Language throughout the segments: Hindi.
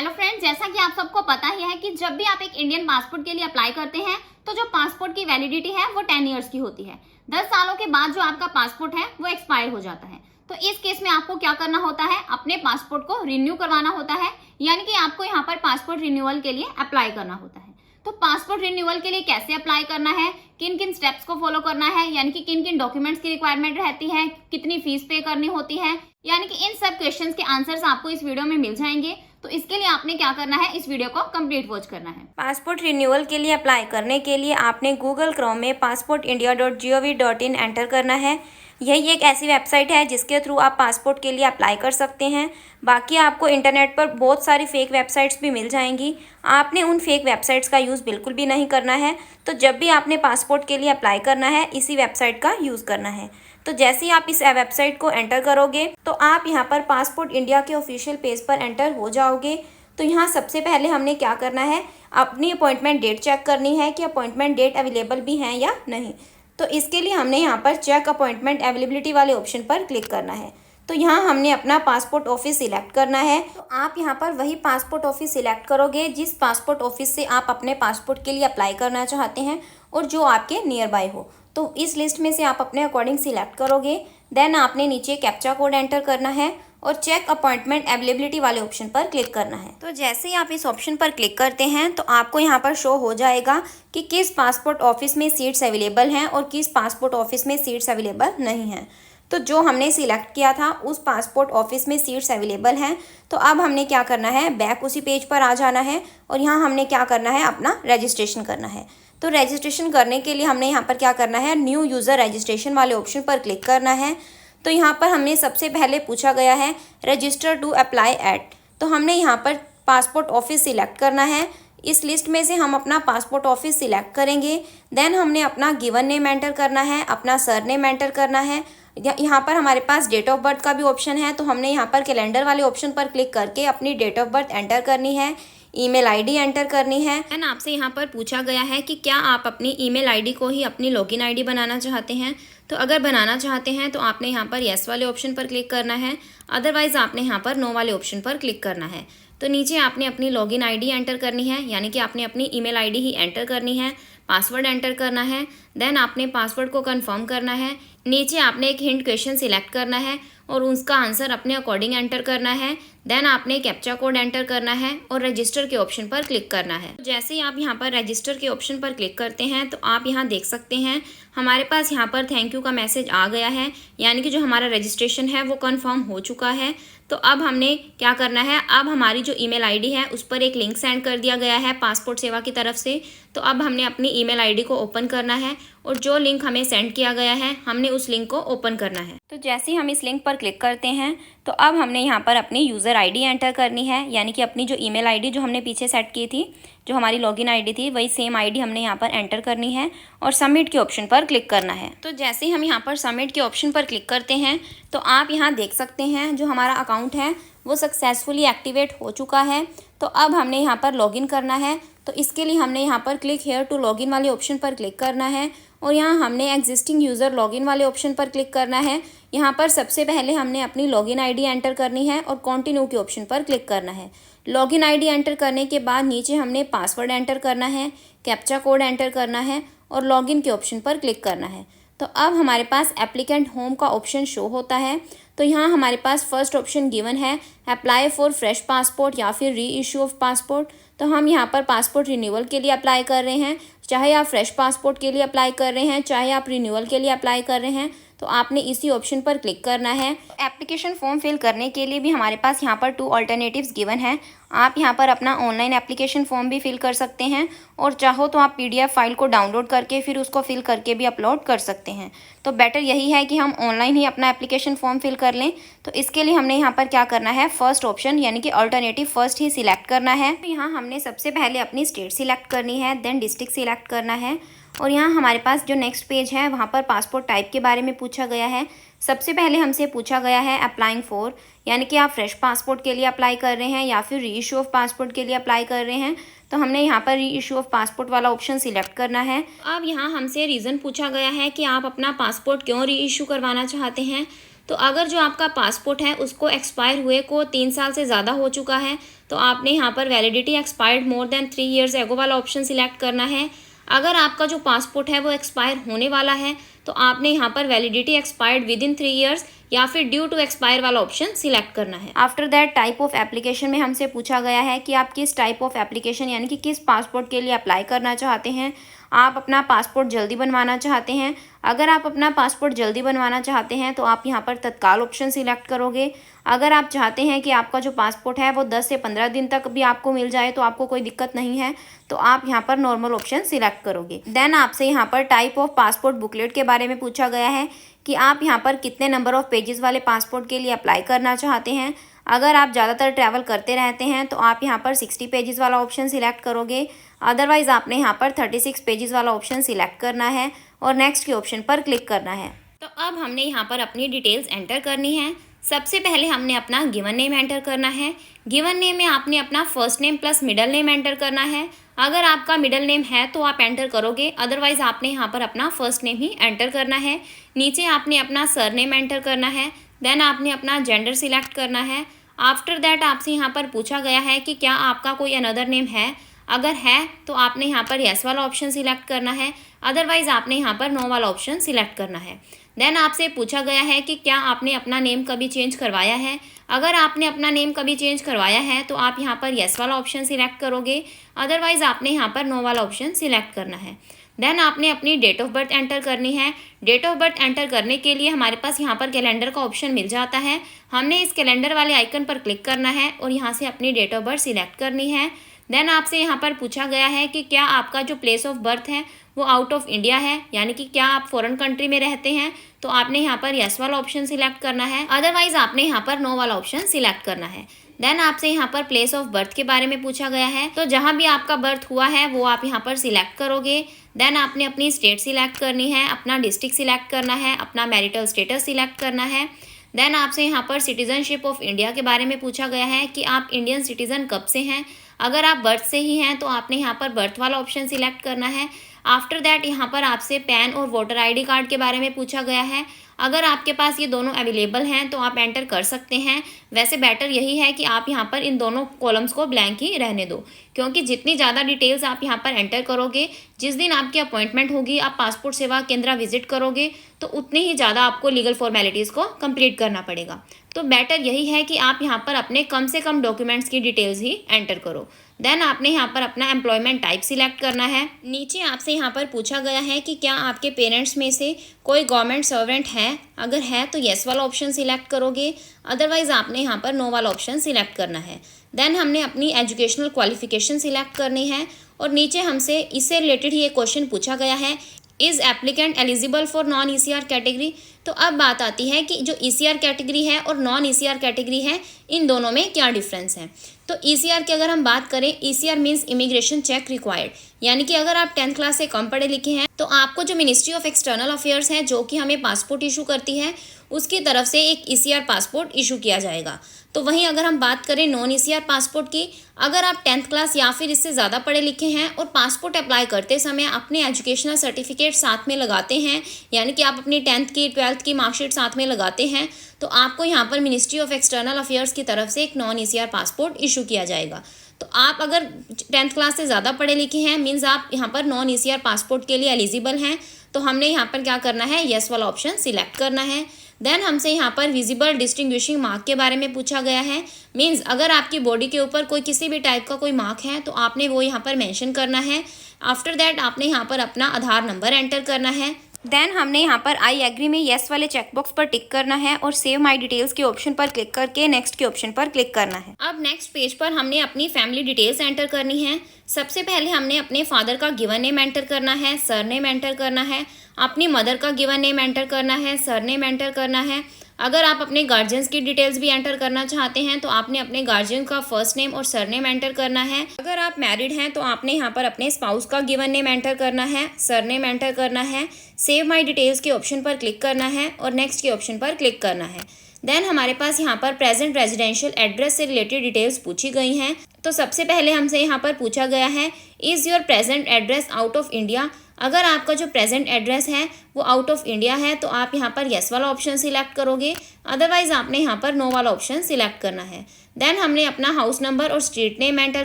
हेलो फ्रेंड्स, जैसा कि आप सबको पता ही है कि जब भी आप एक इंडियन पासपोर्ट के लिए अप्लाई करते हैं तो जो पासपोर्ट की वैलिडिटी है वो 10 इयर्स की होती है। 10 सालों के बाद जो आपका पासपोर्ट है वो एक्सपायर हो जाता है। तो इस केस में आपको क्या करना होता है, अपने पासपोर्ट को रिन्यू करवाना होता है, यानी कि आपको यहाँ पर पासपोर्ट रिन्यूअल के लिए अप्लाई करना होता है। तो पासपोर्ट रिन्यूअल के लिए कैसे अप्लाई करना है, किन किन स्टेप्स को फॉलो करना है, यानी कि किन किन डॉक्यूमेंट्स की रिक्वायरमेंट रहती है, कितनी फीस पे करनी होती है, यानी कि इन सब क्वेश्चंस के आंसर्स आपको इस वीडियो में मिल जाएंगे। तो इसके लिए आपने क्या करना है, इस वीडियो को कंप्लीट वॉच करना है। पासपोर्ट रिन्यूअल के लिए अप्लाई करने के लिए आपने गूगल क्रोम में passportindia.gov.in एंटर करना है। यही एक ऐसी वेबसाइट है जिसके थ्रू आप पासपोर्ट के लिए अप्लाई कर सकते हैं। बाकी आपको इंटरनेट पर बहुत सारी फेक वेबसाइट्स भी मिल जाएंगी। आपने उन फेक वेबसाइट्स का यूज़ बिल्कुल भी नहीं करना है। तो जब भी आपने पासपोर्ट के लिए अप्लाई करना है, इसी वेबसाइट का यूज़ करना है। तो जैसे ही आप इस वेबसाइट को एंटर करोगे तो आप यहाँ पर पासपोर्ट इंडिया के ऑफिशियल पेज पर एंटर हो जाओगे। तो यहाँ सबसे पहले हमने क्या करना है, अपनी अपॉइंटमेंट डेट चेक करनी है कि अपॉइंटमेंट डेट अवेलेबल भी हैं या नहीं। तो इसके लिए हमने यहाँ पर चेक अपॉइंटमेंट अवेलेबिलिटी वाले ऑप्शन पर क्लिक करना है। तो यहाँ हमने अपना पासपोर्ट ऑफिस सिलेक्ट करना है। तो आप यहाँ पर वही पासपोर्ट ऑफिस सिलेक्ट करोगे जिस पासपोर्ट ऑफिस से आप अपने पासपोर्ट के लिए अप्लाई करना चाहते हैं और जो आपके नियर बाय हो। तो इस लिस्ट में से आप अपने अकॉर्डिंग सिलेक्ट करोगे। देन आपने नीचे कैप्चा कोड एंटर करना है और चेक अपॉइंटमेंट अवेलेबिलिटी वाले ऑप्शन पर क्लिक करना है। तो जैसे ही आप इस ऑप्शन पर क्लिक करते हैं तो आपको यहाँ पर शो हो जाएगा कि किस पासपोर्ट ऑफिस में सीट्स अवेलेबल हैं और किस पासपोर्ट ऑफिस में सीट्स अवेलेबल नहीं हैं। तो जो हमने सिलेक्ट किया था उस पासपोर्ट ऑफिस में सीट्स अवेलेबल हैं। तो अब हमने क्या करना है, बैक उसी पेज पर आ जाना है और यहाँ हमने क्या करना है, अपना रजिस्ट्रेशन करना है। तो रजिस्ट्रेशन करने के लिए हमने यहाँ पर क्या करना है, न्यू यूज़र रजिस्ट्रेशन वाले ऑप्शन पर क्लिक करना है। तो यहाँ पर हमें सबसे पहले पूछा गया है रजिस्टर टू अप्लाई एट। तो हमने यहाँ पर पासपोर्ट ऑफिस सिलेक्ट करना है। इस लिस्ट में से हम अपना पासपोर्ट ऑफिस सिलेक्ट करेंगे। देन हमने अपना गिवन नेम एंटर करना है, अपना सर नेम एंटर करना है। यहाँ पर हमारे पास डेट ऑफ बर्थ का भी ऑप्शन है। तो हमने यहाँ पर कैलेंडर वाले ऑप्शन पर क्लिक करके अपनी डेट ऑफ बर्थ एंटर करनी है, ईमेल आईडी एंटर करनी है। एंड आपसे यहाँ पर पूछा गया है कि क्या आप अपनी ईमेल आईडी को ही अपनी लॉगिन आईडी बनाना चाहते हैं। तो अगर बनाना चाहते हैं तो आपने यहाँ पर येस वाले ऑप्शन पर क्लिक करना है, अदरवाइज आपने यहाँ पर नो वाले ऑप्शन पर क्लिक करना है। तो नीचे आपने अपनी लॉगिन आईडी एंटर करनी है, यानी कि आपने अपनी ईमेल आईडी ही एंटर करनी है, पासवर्ड एंटर करना है। देन आपने पासवर्ड को कंफर्म करना है। नीचे आपने एक हिंट क्वेश्चन सिलेक्ट करना है और उसका आंसर अपने अकॉर्डिंग एंटर करना है। देन आपने कैप्चा कोड एंटर करना है और रजिस्टर के ऑप्शन पर क्लिक करना है। जैसे ही आप यहाँ पर रजिस्टर के ऑप्शन पर क्लिक करते हैं तो आप यहाँ देख सकते हैं हमारे पास यहाँ पर थैंक यू का मैसेज आ गया है, यानी कि जो हमारा रजिस्ट्रेशन है वो कंफर्म हो चुका है। तो अब हमने क्या करना है, अब हमारी जो ईमेल आईडी है उस पर एक लिंक सेंड कर दिया गया है पासपोर्ट सेवा की तरफ से। तो अब हमने अपनी ईमेल आईडी को ओपन करना है और जो लिंक हमें सेंड किया गया है हमने उस लिंक को ओपन करना है। तो जैसे ही हम इस लिंक पर क्लिक करते हैं तो अब हमने यहाँ पर अपनी यूज़र आईडी एंटर करनी है, यानी कि अपनी जो ईमेल आईडी जो हमने पीछे सेट की थी, जो हमारी लॉगिन आईडी थी, वही सेम आईडी हमने यहाँ पर एंटर करनी है और सबमिट के ऑप्शन पर क्लिक करना है। तो जैसे ही हम यहाँ पर सबमिट के ऑप्शन पर क्लिक करते हैं तो आप यहाँ देख सकते हैं जो हमारा अकाउंट है वो सक्सेसफुली एक्टिवेट हो चुका है। तो अब हमने यहाँ पर लॉगिन करना है। तो इसके लिए हमने यहाँ पर क्लिक हेयर टू लॉगिन वाले ऑप्शन पर क्लिक करना है और यहाँ हमने एग्जिस्टिंग यूज़र लॉगिन वाले ऑप्शन पर क्लिक करना है। यहाँ पर सबसे पहले हमने अपनी लॉगिन आईडी एंटर करनी है और कंटिन्यू के ऑप्शन पर क्लिक करना है। लॉगिन आईडी एंटर करने के बाद नीचे हमने पासवर्ड एंटर करना है, कैप्चा कोड एंटर करना है और लॉगिन के ऑप्शन पर क्लिक करना है। तो अब हमारे पास एप्लीकेंट होम का ऑप्शन शो होता है। तो यहाँ हमारे पास फर्स्ट ऑप्शन गिवन है अप्लाई फॉर फ्रेश पासपोर्ट या फिर री इशू ऑफ पासपोर्ट। तो हम यहाँ पर पासपोर्ट रिन्यूअल के लिए अप्लाई कर रहे हैं, चाहे आप फ्रेश पासपोर्ट के लिए अप्लाई कर रहे हैं, चाहे आप रिन्यूअल के लिए अप्लाई कर रहे हैं, तो आपने इसी ऑप्शन पर क्लिक करना है। एप्लीकेशन फॉर्म फिल करने के लिए भी हमारे पास यहाँ पर 2 अल्टरनेटिव्स गिवन है। आप यहाँ पर अपना ऑनलाइन एप्लीकेशन फॉर्म भी फिल कर सकते हैं और चाहो तो आप PDF फाइल को डाउनलोड करके फिर उसको फिल करके भी अपलोड कर सकते हैं। तो बेटर यही है कि हम ऑनलाइन ही अपना एप्लीकेशन फॉर्म फिल कर लें। तो इसके लिए हमने यहाँ पर क्या करना है, फर्स्ट ऑप्शन यानी कि अल्टरनेटिव फर्स्ट ही सिलेक्ट करना है। तो यहाँ हमने सबसे पहले अपनी स्टेट सिलेक्ट करनी है, देन डिस्ट्रिक्ट सिलेक्ट करना है और यहाँ हमारे पास जो नेक्स्ट पेज है वहाँ पर पासपोर्ट टाइप के बारे में पूछा गया है। सबसे पहले हमसे पूछा गया है अप्लाइंग फॉर, यानी कि आप फ्रेश पासपोर्ट के लिए अप्लाई कर रहे हैं या फिर री इशू ऑफ पासपोर्ट के लिए अप्लाई कर रहे हैं। तो हमने यहाँ पर री इशू ऑफ पासपोर्ट वाला ऑप्शन सिलेक्ट करना है। अब यहाँ हमसे रीज़न पूछा गया है कि आप अपना पासपोर्ट क्यों री इशू करवाना चाहते हैं। तो अगर जो आपका पासपोर्ट है उसको एक्सपायर हुए को 3 साल से ज़्यादा हो चुका है तो आपने यहाँ पर validity expired more than 3 years ago वाला ऑप्शन सिलेक्ट करना है। अगर आपका जो पासपोर्ट है वो एक्सपायर होने वाला है तो आपने यहाँ पर validity expired with in 3 years या फिर ड्यू टू एक्सपायर वाला ऑप्शन सिलेक्ट करना है। After that type of application में हमसे पूछा गया है कि आप किस टाइप ऑफ एप्लीकेशन यानी कि किस पासपोर्ट के लिए अप्लाई करना चाहते हैं। आप अपना पासपोर्ट जल्दी बनवाना चाहते हैं। अगर आप अपना पासपोर्ट जल्दी बनवाना चाहते हैं तो आप यहाँ पर तत्काल ऑप्शन सिलेक्ट करोगे। अगर आप चाहते हैं कि आपका जो पासपोर्ट है वो 10 से 15 दिन तक भी आपको मिल जाए तो आपको कोई दिक्कत नहीं है तो आप यहाँ पर नॉर्मल ऑप्शन सिलेक्ट करोगे। देन आपसे यहाँ पर टाइप ऑफ पासपोर्ट बुकलेट के बारे में पूछा गया है कि आप यहाँ पर कितने नंबर ऑफ पेजेस वाले पासपोर्ट के लिए अप्लाई करना चाहते हैं। अगर आप ज़्यादातर ट्रैवल करते रहते हैं तो आप यहाँ पर 60 पेजेस वाला ऑप्शन सिलेक्ट करोगे। अदरवाइज़ आपने यहाँ पर 36 पेजेस वाला ऑप्शन सिलेक्ट करना है और नेक्स्ट के ऑप्शन पर क्लिक करना है। तो अब हमने यहाँ पर अपनी डिटेल्स एंटर करनी है। सबसे पहले हमने अपना गिवन नेम एंटर करना है। गिवन नेम में आपने अपना first name plus middle name enter करना है। अगर आपका मिडल नेम है तो आप एंटर करोगे, अदरवाइज आपने यहाँ पर अपना फर्स्ट नेम ही एंटर करना है। नीचे आपने अपना सरनेम एंटर करना है। देन आपने अपना जेंडर सिलेक्ट करना है। आफ्टर दैट आपसे यहाँ पर पूछा गया है कि क्या आपका कोई अनदर नेम है। अगर है तो आपने यहाँ पर येस वाला ऑप्शन सिलेक्ट करना है, अदरवाइज आपने यहाँ पर नो वाला ऑप्शन सिलेक्ट करना है। देन आपसे पूछा गया है कि क्या आपने अपना नेम कभी चेंज करवाया है। अगर आपने अपना नेम कभी चेंज करवाया है तो आप यहाँ पर येस वाला ऑप्शन सिलेक्ट करोगे, अदरवाइज आपने यहाँ पर नो वाला ऑप्शन सिलेक्ट करना है। देन आपने अपनी डेट ऑफ बर्थ एंटर करनी है। डेट ऑफ बर्थ एंटर करने के लिए हमारे पास यहाँ पर कैलेंडर का ऑप्शन मिल जाता है। हमने इस कैलेंडर वाले आइकन पर क्लिक करना है और यहाँ से अपनी डेट ऑफ बर्थ सिलेक्ट करनी है। देन आपसे यहाँ पर पूछा गया है कि क्या आपका जो प्लेस ऑफ बर्थ है वो आउट ऑफ इंडिया है, यानी कि क्या आप फॉरेन कंट्री में रहते हैं, तो आपने यहाँ पर येस वाला ऑप्शन सिलेक्ट करना है, अदरवाइज आपने यहाँ पर नो वाला ऑप्शन सिलेक्ट करना है। देन आपसे यहाँ पर प्लेस ऑफ बर्थ के बारे में पूछा गया है, तो जहाँ भी आपका बर्थ हुआ है वो आप यहाँ पर सिलेक्ट करोगे। देन आपने अपनी स्टेट सिलेक्ट करनी है, अपना डिस्ट्रिक्ट सिलेक्ट करना है, अपना मैरिटल स्टेटस सिलेक्ट करना है। देन आपसे यहाँ पर सिटीजनशिप ऑफ इंडिया के बारे में पूछा गया है कि आप इंडियन सिटीजन कब से हैं। अगर आप बर्थ से ही हैं तो आपने यहाँ पर बर्थ वाला ऑप्शन सिलेक्ट करना है। आफ्टर दैट यहाँ पर आपसे पैन और वोटर आईडी कार्ड के बारे में पूछा गया है। अगर आपके पास ये दोनों अवेलेबल हैं तो आप एंटर कर सकते हैं। वैसे बेटर यही है कि आप यहाँ पर इन दोनों कॉलम्स को ब्लैंक ही रहने दो, क्योंकि जितनी ज़्यादा डिटेल्स आप यहाँ पर एंटर करोगे, जिस दिन आपकी अपॉइंटमेंट होगी, आप पासपोर्ट सेवा केंद्र विजिट करोगे, तो उतनी ही ज़्यादा आपको लीगल फॉर्मेलिटीज़ को कंप्लीट करना पड़ेगा। तो बेटर यही है कि आप यहाँ पर अपने कम से कम डॉक्यूमेंट्स की डिटेल्स ही एंटर करो। देन आपने यहाँ पर अपना एम्प्लॉयमेंट टाइप सिलेक्ट करना है। नीचे आपसे यहाँ पर पूछा गया है कि क्या आपके पेरेंट्स में से कोई गवर्नमेंट सर्वेंट है। अगर है तो येस वाला ऑप्शन सिलेक्ट करोगे, अदरवाइज आपने यहाँ पर नो वाला ऑप्शन सिलेक्ट करना है। देन हमने अपनी एजुकेशनल क्वालिफिकेशन सिलेक्ट करनी है और नीचे हमसे इससे रिलेटेड ही एक क्वेश्चन पूछा गया है, is applicant eligible for non ECR category. तो अब बात आती है कि जो ECR कैटेगरी है और नॉन ECR कैटेगरी है, इन दोनों में क्या डिफरेंस है। तो ECR की अगर हम बात करें, ECR means immigration check required, यानी कि अगर आप 10th क्लास से कम पढ़े लिखे हैं तो आपको जो मिनिस्ट्री ऑफ एक्सटर्नल अफेयर्स है जो कि हमें पासपोर्ट इशू करती है, उसकी तरफ से एक ECR पासपोर्ट इशू किया जाएगा। तो वहीं अगर हम बात करें नॉन ECR पासपोर्ट की, अगर आप 10th क्लास या फिर इससे ज़्यादा पढ़े लिखे हैं और पासपोर्ट अप्लाई करते समय अपने एजुकेशनल सर्टिफिकेट साथ में लगाते हैं, यानी कि आप अपनी 10th की 12th की मार्कशीट साथ में लगाते हैं, तो आपको यहाँ पर मिनिस्ट्री ऑफ एक्सटर्नल अफेयर्स की तरफ से एक नॉन ECR पासपोर्ट इशू किया जाएगा। तो आप अगर 10th क्लास से ज़्यादा पढ़े लिखे हैं, मीन्स आप यहाँ पर नॉन ECR पासपोर्ट के लिए एलिजिबल हैं, तो हमने यहाँ पर क्या करना है, येस वाला ऑप्शन सिलेक्ट करना है। देन हमसे यहाँ पर विजिबल डिस्टिंग्विशिंग मार्क के बारे में पूछा गया है, मीन्स अगर आपकी बॉडी के ऊपर कोई किसी भी टाइप का कोई मार्क है तो आपने वो यहाँ पर मेंशन करना है। आफ्टर दैट आपने यहाँ पर अपना आधार नंबर एंटर करना है। देन हमने यहाँ पर आई एग्री में येस वाले चेकबॉक्स पर टिक करना है और सेव माय डिटेल्स के ऑप्शन पर क्लिक करके नेक्स्ट के ऑप्शन पर क्लिक करना है। अब नेक्स्ट पेज पर हमने अपनी फैमिली डिटेल्स एंटर करनी है। सबसे पहले हमने अपने फादर का गिवन नेम एंटर करना है, सरनेम एंटर करना है, अपनी मदर का गिवन नेम एंटर करना है, सरनेम एंटर करना है। अगर आप अपने गार्जियंस की डिटेल्स भी एंटर करना चाहते हैं तो आपने अपने गार्जियन का फर्स्ट नेम और सरनेम एंटर करना है। अगर आप मैरिड हैं तो आपने यहाँ पर अपने स्पाउस का गिवन नेम एंटर करना है, सरनेम एंटर करना है, सेव माय डिटेल्स के ऑप्शन पर क्लिक करना है और नेक्स्ट के ऑप्शन पर क्लिक करना है। देन हमारे पास यहाँ पर प्रेजेंट रेजिडेंशियल एड्रेस से रिलेटेड डिटेल्स पूछी गई हैं। तो सबसे पहले हमसे यहाँ पर पूछा गया है, is your present address out of India. अगर आपका जो प्रेजेंट एड्रेस है वो आउट ऑफ इंडिया है तो आप यहाँ पर येस वाला ऑप्शन सिलेक्ट करोगे, अदरवाइज आपने यहाँ पर नो वाला ऑप्शन सिलेक्ट करना है। देन हमने अपना हाउस नंबर और स्ट्रीट नेम एंटर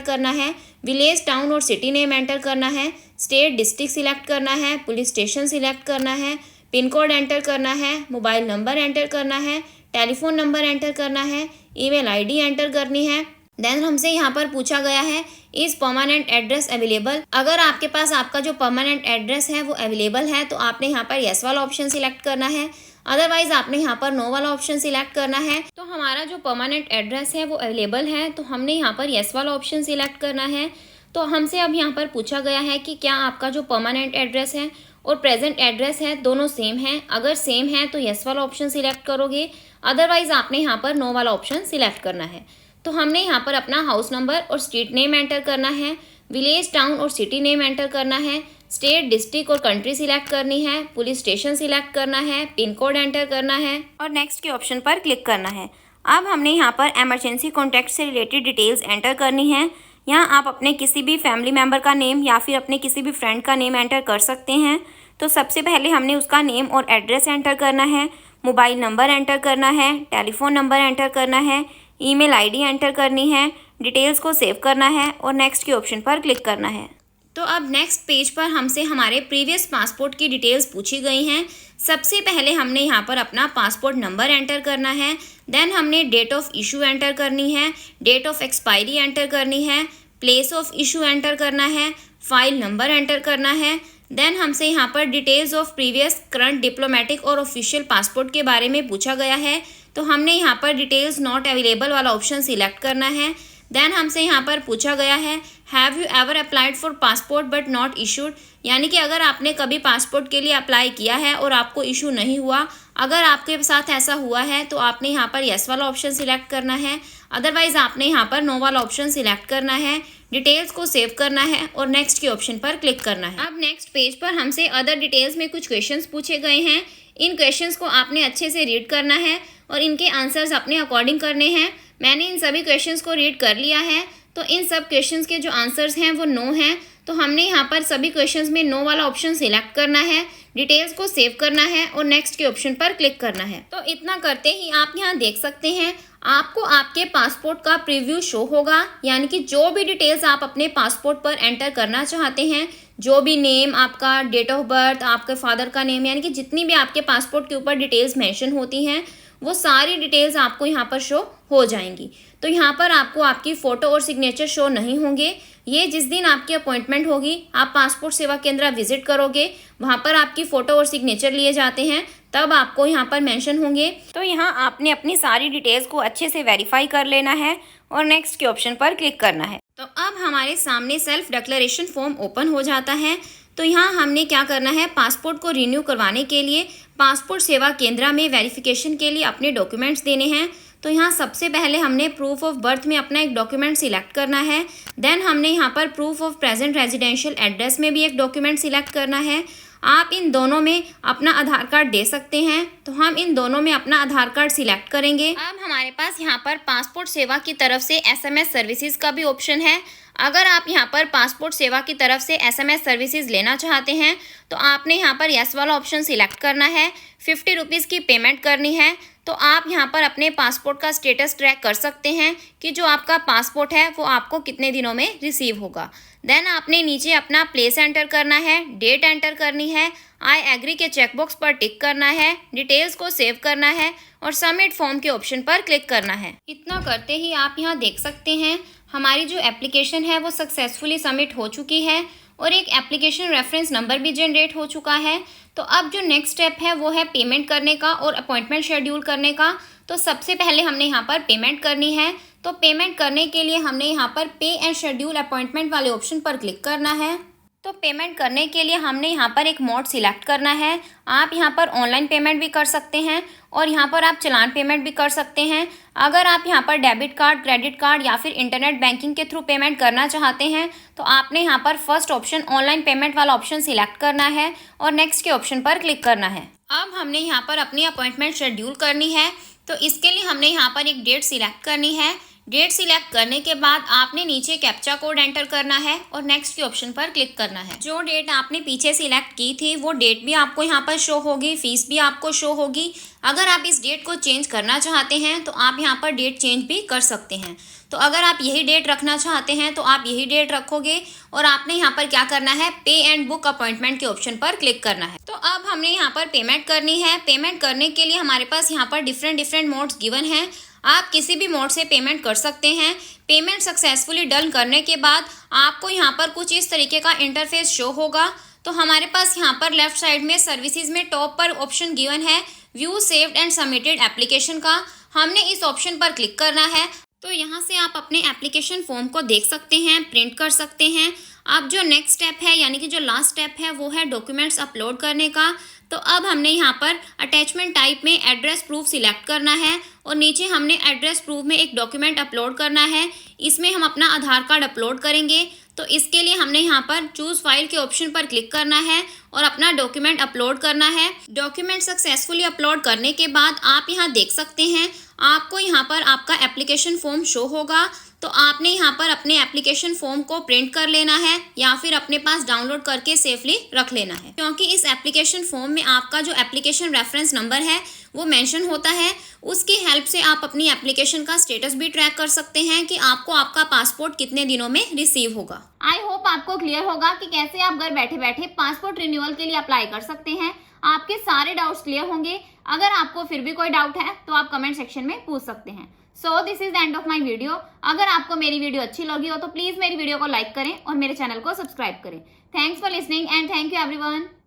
करना है, विलेज, टाउन और सिटी नेम एंटर करना है, स्टेट, डिस्ट्रिक्ट सिलेक्ट करना है, पुलिस स्टेशन सिलेक्ट करना है, पिन कोड एंटर करना है, मोबाइल नंबर एंटर करना है, टेलीफोन नंबर एंटर करना है, ईमेल आईडी एंटर करनी है। देन हमसे यहाँ पर पूछा गया है, इज़ परमानेंट एड्रेस अवेलेबल। अगर आपके पास आपका जो परमानेंट एड्रेस है वो अवेलेबल है तो आपने यहाँ पर येस वाला ऑप्शन सिलेक्ट करना है, अदरवाइज आपने यहाँ पर नो वाला ऑप्शन सिलेक्ट करना है। तो हमारा जो परमानेंट एड्रेस है वो अवेलेबल है तो हमने यहाँ पर येस वाला ऑप्शन सिलेक्ट करना है। तो हमसे अब यहाँ पर पूछा गया है कि क्या आपका जो परमानेंट एड्रेस है और प्रेजेंट एड्रेस है दोनों सेम है। अगर सेम है तो येस वाला ऑप्शन सिलेक्ट करोगे, अदरवाइज आपने यहाँ पर नो वाला ऑप्शन सिलेक्ट करना है। तो हमने यहाँ पर अपना हाउस नंबर और स्ट्रीट नेम एंटर करना है, विलेज, टाउन और सिटी नेम एंटर करना है, स्टेट, डिस्ट्रिक्ट और कंट्री सिलेक्ट करनी है, पुलिस स्टेशन सिलेक्ट करना है, पिन कोड एंटर करना है और नेक्स्ट के ऑप्शन पर क्लिक करना है। अब हमने यहाँ पर इमरजेंसी कॉन्टैक्ट से रिलेटेड डिटेल्स एंटर करनी है। यहाँ आप अपने किसी भी फैमिली मेम्बर का नेम या फिर अपने किसी भी फ्रेंड का नेम एंटर कर सकते हैं। तो सबसे पहले हमने उसका नेम और एड्रेस एंटर करना है, मोबाइल नंबर एंटर करना है, टेलीफोन नंबर एंटर करना है, ईमेल आईडी एंटर करनी है, डिटेल्स को सेव करना है और नेक्स्ट के ऑप्शन पर क्लिक करना है। तो अब नेक्स्ट पेज पर हमसे हमारे प्रीवियस पासपोर्ट की डिटेल्स पूछी गई हैं। सबसे पहले हमने यहाँ पर अपना पासपोर्ट नंबर एंटर करना है, देन हमने डेट ऑफ इशू एंटर करनी है, डेट ऑफ एक्सपायरी एंटर करनी है, प्लेस ऑफ इशू एंटर करना है, फाइल नंबर एंटर करना है। देन हमसे यहाँ पर details of previous, current, diplomatic और ऑफिशियल पासपोर्ट के बारे में पूछा गया है तो हमने यहाँ पर डिटेल्स नॉट अवेलेबल वाला ऑप्शन सिलेक्ट करना है। देन हमसे यहाँ पर पूछा गया है, have you ever applied for passport but not issued, यानी कि अगर आपने कभी पासपोर्ट के लिए अप्लाई किया है और आपको इशू नहीं हुआ, अगर आपके साथ ऐसा हुआ है तो आपने यहाँ पर येस वाला ऑप्शन सिलेक्ट करना है, अदरवाइज आपने यहाँ पर नो वाला ऑप्शन सिलेक्ट करना है, डिटेल्स को सेव करना है और नेक्स्ट के ऑप्शन पर क्लिक करना है। अब नेक्स्ट पेज पर हमसे अदर डिटेल्स में कुछ क्वेश्चंस पूछे गए हैं। इन क्वेश्चंस को आपने अच्छे से रीड करना है और इनके आंसर्स अपने अकॉर्डिंग करने हैं। मैंने इन सभी क्वेश्चंस को रीड कर लिया है तो इन सब क्वेश्चंस के जो आंसर्स हैं वो नो हैं, तो हमने यहाँ पर सभी क्वेश्चंस में नो वाला ऑप्शन सिलेक्ट करना है, डिटेल्स को सेव करना है और नेक्स्ट के ऑप्शन पर क्लिक करना है। तो इतना करते ही आप यहाँ देख सकते हैं आपको आपके पासपोर्ट का प्रीव्यू शो होगा, यानी कि जो भी डिटेल्स आप अपने पासपोर्ट पर एंटर करना चाहते हैं, जो भी नेम आपका, डेट ऑफ बर्थ, आपके फादर का नेम, यानी कि जितनी भी आपके पासपोर्ट के ऊपर डिटेल्स मेंशन होती हैं वो सारी डिटेल्स आपको यहाँ पर शो हो जाएंगी। तो यहाँ पर आपको आपकी फ़ोटो और सिग्नेचर शो नहीं होंगे। ये जिस दिन आपकी अपॉइंटमेंट होगी, आप पासपोर्ट सेवा केंद्र विजिट करोगे, वहाँ पर आपकी फ़ोटो और सिग्नेचर लिए जाते हैं, तब आपको यहाँ पर मेंशन होंगे। तो यहाँ आपने अपनी सारी डिटेल्स को अच्छे से वेरीफाई कर लेना है और नेक्स्ट के ऑप्शन पर क्लिक करना है। तो अब हमारे सामने सेल्फ डिक्लेरेशन फॉर्म ओपन हो जाता है। तो यहाँ हमने क्या करना है, पासपोर्ट को रिन्यू करवाने के लिए पासपोर्ट सेवा केंद्र में वेरिफिकेशन के लिए अपने डॉक्यूमेंट्स देने हैं। तो यहाँ सबसे पहले हमने प्रूफ ऑफ बर्थ में अपना एक डॉक्यूमेंट सिलेक्ट करना है। देन हमने यहाँ पर proof of present residential address में भी एक डॉक्यूमेंट सिलेक्ट करना है। आप इन दोनों में अपना आधार कार्ड दे सकते हैं, तो हम इन दोनों में अपना आधार कार्ड सिलेक्ट करेंगे। अब हमारे पास यहाँ पर पासपोर्ट सेवा की तरफ से SMS सर्विसेज का भी ऑप्शन है। अगर आप यहाँ पर पासपोर्ट सेवा की तरफ से SMS सर्विसेज लेना चाहते हैं तो आपने यहाँ पर यस वाला ऑप्शन सिलेक्ट करना है, 50 रुपीज़ की पेमेंट करनी है। तो आप यहाँ पर अपने पासपोर्ट का स्टेटस ट्रैक कर सकते हैं कि जो आपका पासपोर्ट है वो आपको कितने दिनों में रिसीव होगा। देन आपने नीचे अपना प्लेस एंटर करना है, डेट एंटर करनी है, आई एग्री के चेकबॉक्स पर टिक करना है, डिटेल्स को सेव करना है और सबमिट फॉर्म के ऑप्शन पर क्लिक करना है। इतना करते ही आप यहाँ देख सकते हैं हमारी जो एप्लीकेशन है वो सक्सेसफुली सबमिट हो चुकी है और एक एप्लीकेशन रेफरेंस नंबर भी जनरेट हो चुका है। तो अब जो नेक्स्ट स्टेप है वो है पेमेंट करने का और अपॉइंटमेंट शेड्यूल करने का। तो सबसे पहले हमने यहाँ पर पेमेंट करनी है। तो पेमेंट करने के लिए हमने यहाँ पर पे एंड शेड्यूल अपॉइंटमेंट वाले ऑप्शन पर क्लिक करना है। तो पेमेंट करने के लिए हमने यहाँ पर एक मोड सिलेक्ट करना है। आप यहाँ पर ऑनलाइन पेमेंट भी कर सकते हैं और यहाँ पर आप चालान पेमेंट भी कर सकते हैं। अगर आप यहाँ पर डेबिट कार्ड, क्रेडिट कार्ड या फिर इंटरनेट बैंकिंग के थ्रू पेमेंट करना चाहते हैं तो आपने यहाँ पर फर्स्ट ऑप्शन ऑनलाइन पेमेंट वाला ऑप्शन सिलेक्ट करना है और नेक्स्ट के ऑप्शन पर क्लिक करना है। अब हमने यहाँ पर अपनी अपॉइंटमेंट शेड्यूल करनी है। तो इसके लिए हमने यहाँ पर एक डेट सिलेक्ट करनी है। डेट सिलेक्ट करने के बाद आपने नीचे कैप्चा कोड एंटर करना है और नेक्स्ट के ऑप्शन पर क्लिक करना है। जो डेट आपने पीछे सिलेक्ट की थी वो डेट भी आपको यहाँ पर शो होगी, फीस भी आपको शो होगी। अगर आप इस डेट को चेंज करना चाहते हैं तो आप यहाँ पर डेट चेंज भी कर सकते हैं। तो अगर आप यही डेट रखना चाहते हैं तो आप यही डेट रखोगे और आपने यहाँ पर क्या करना है, पे एंड बुक अपॉइंटमेंट के ऑप्शन पर क्लिक करना है। तो अब हमने यहाँ पर पेमेंट करनी है। पेमेंट करने के लिए हमारे पास यहाँ पर डिफरेंट मोड्स गिवन हैं। आप किसी भी मोड से पेमेंट कर सकते हैं। पेमेंट सक्सेसफुली डन करने के बाद आपको यहाँ पर कुछ इस तरीके का इंटरफेस शो होगा। तो हमारे पास यहाँ पर लेफ्ट साइड में सर्विसेज में टॉप पर ऑप्शन गिवन है view saved and submitted application का। हमने इस ऑप्शन पर क्लिक करना है। तो यहाँ से आप अपने एप्लीकेशन फॉर्म को देख सकते हैं, प्रिंट कर सकते हैं। अब जो नेक्स्ट स्टेप है यानी कि जो लास्ट स्टेप है वो है डॉक्यूमेंट्स अपलोड करने का। तो अब हमने यहाँ पर अटैचमेंट टाइप में एड्रेस प्रूफ सिलेक्ट करना है और नीचे हमने एड्रेस प्रूफ में एक डॉक्यूमेंट अपलोड करना है। इसमें हम अपना आधार कार्ड अपलोड करेंगे। तो इसके लिए हमने यहाँ पर चूज़ फाइल के ऑप्शन पर क्लिक करना है और अपना डॉक्यूमेंट अपलोड करना है। डॉक्यूमेंट सक्सेसफुली अपलोड करने के बाद आप यहाँ देख सकते हैं आपको यहाँ पर आपका एप्लीकेशन फॉर्म शो होगा। तो आपने यहाँ पर अपने एप्लीकेशन फॉर्म को प्रिंट कर लेना है या फिर अपने पास डाउनलोड करके सेफली रख लेना है, क्योंकि इस एप्लीकेशन फॉर्म में आपका जो एप्लीकेशन रेफरेंस नंबर है वो मेंशन होता है। उसकी हेल्प से आप अपनी एप्लीकेशन का स्टेटस भी ट्रैक कर सकते हैं कि आपको आपका पासपोर्ट कितने दिनों में रिसीव होगा। आई होप आपको क्लियर होगा कि कैसे आप घर बैठे बैठे पासपोर्ट रिन्यूअल के लिए अप्लाई कर सकते हैं। आपके सारे डाउट्स क्लियर होंगे। अगर आपको फिर भी कोई डाउट है तो आप कमेंट सेक्शन में पूछ सकते हैं। So this is the end of my video. अगर आपको मेरी वीडियो अच्छी लगी हो तो प्लीज मेरी वीडियो को लाइक करें और मेरे चैनल को सब्सक्राइब करें। Thanks for listening and thank you everyone.